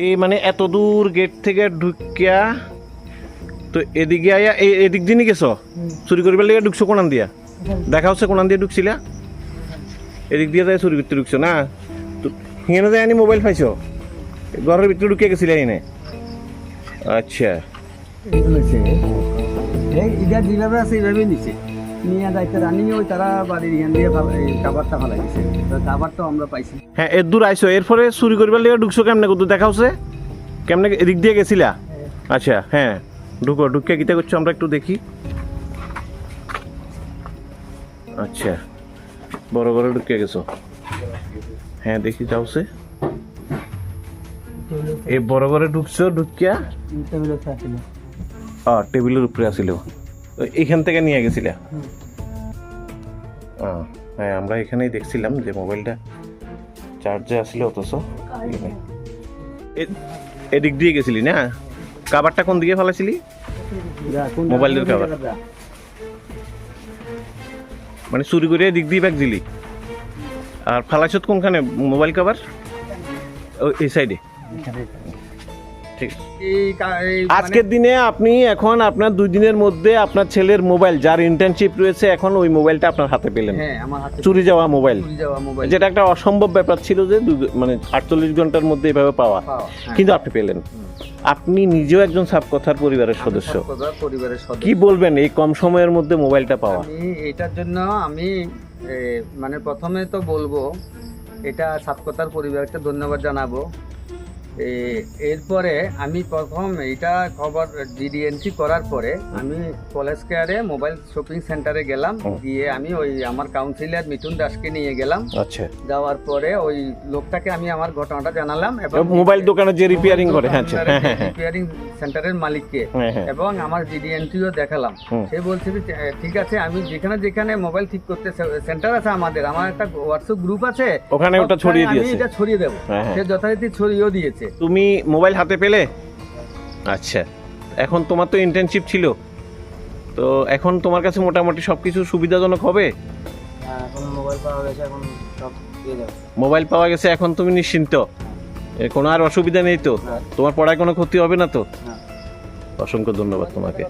এই মানে এত দূর গেট থেকে ঢুকিয়া তো এদিকে আয়া এদিক দিয়ে গেছো চুরি করিবার লেগে ঢুকছো কোনান দিয়া দেখা হচ্ছে কোনান দিয়ে ঢুকছিলা এদিক দিয়ে যায় চুরি করতে ঢুকছো না তো হিয়ানো যায় আনি মোবাইল পাইছো ঘরের ভিতরে ঢুকিয়ে গেছিলে এনে আচ্ছা এটা যেভাবে আছে এইভাবেই নিচ্ছে নিয়ে দায়িত্ব রানিং ওই তারা বাড়ির এখান দিয়ে কাবারটা ভালো গেছে কাবারটা আমরা পাইছি। হ্যাঁ এর দূর আইসো এরপরে চুরি করিবার লেগে ঢুকছো কেমনে কত দেখা হচ্ছে কেমনে এদিক দিয়ে গেছিলা আচ্ছা হ্যাঁ ঢুকো ঢুকে গীতা করছো আমরা একটু দেখি আচ্ছা বড় ঘরে ঢুকে গেছো হ্যাঁ দেখি যাওছে এই বড় ঘরে ঢুকছো ঢুকিয়া টেবিলের উপরে আসিল এইখান থেকে নিয়ে গেছিলা হ্যাঁ আমরা এখানেই দেখছিলাম যে মোবাইলটা চার্জে আসছিল অথচ এদিক দিয়ে গেছিলি না কাবারটা কোন দিকে ফেলাছিলি মোবাইলের কাবার মানে চুরি করে এদিক দিয়ে ব্যাগ দিলি আর ফালাইছত কোনখানে মোবাইল কাবার এই সাইডে ঠিক আজকের দিনে আপনি এখন আপনার 2 দিনের মধ্যে আপনার ছেলের মোবাইল যার ইন্টার্নশিপ রয়েছে এখন ওই মোবাইলটা আপনার হাতে পেলেন চুরি যাওয়া মোবাইল যেটা একটা অসম্ভব ব্যাপার ছিল যে মানে 48 ঘন্টার মধ্যে এভাবে পাওয়া কিন্তু আপনি পেলেন আপনি নিজেও একজন সাবকথার পরিবারের সদস্য কি বলবেন এই কম সময়ের মধ্যে মোবাইলটা পাওয়া এটার জন্য আমি মানে প্রথমে তো বলবো এটা সাবকথার পরিবারকে ধন্যবাদ জানাবো এরপরে আমি প্রথম এইটা খবর জিডি এন্ট্রি করার পরে আমি কলেজ কেয়ারে মোবাইল শপিং সেন্টারে গেলাম গিয়ে আমি ওই আমার কাউন্সিলর মিঠুন দাসকে নিয়ে গেলাম আচ্ছা যাওয়ার পরে ওই লোকটাকে আমি আমার ঘটনাটা জানালাম এবং মোবাইল দোকানে যে রিপেয়ারিং করে হ্যাঁ রিপেয়ারিং সেন্টারের মালিককে এবং আমার জিডি এন্ট্রিও দেখালাম সে বলছে যে ঠিক আছে আমি যেখানে যেখানে মোবাইল ঠিক করতে সেন্টার আছে আমার একটা হোয়াটসঅ্যাপ গ্রুপ আছে ওখানে ওটা ছড়িয়ে দিয়েছে আমি এটা ছড়িয়ে দেব সে যথারীতি ছড়িয়েও দিয়েছে তুমি মোবাইল হাতে পেলে আচ্ছা এখন তোমার তো ইন্টার্নশিপ ছিল তো এখন তোমার কাছে মোটামুটি সবকিছু সুবিধাজনক হবে এখন মোবাইল পাওয়া গেছে এখন সব দিয়ে দেব মোবাইল পাওয়া গেছে এখন তুমি নিশ্চিন্ত কোনো আর অসুবিধা নেই তো তোমার পড়ায় কোনো ক্ষতি হবে না তো অসংখ্য ধন্যবাদ তোমাকে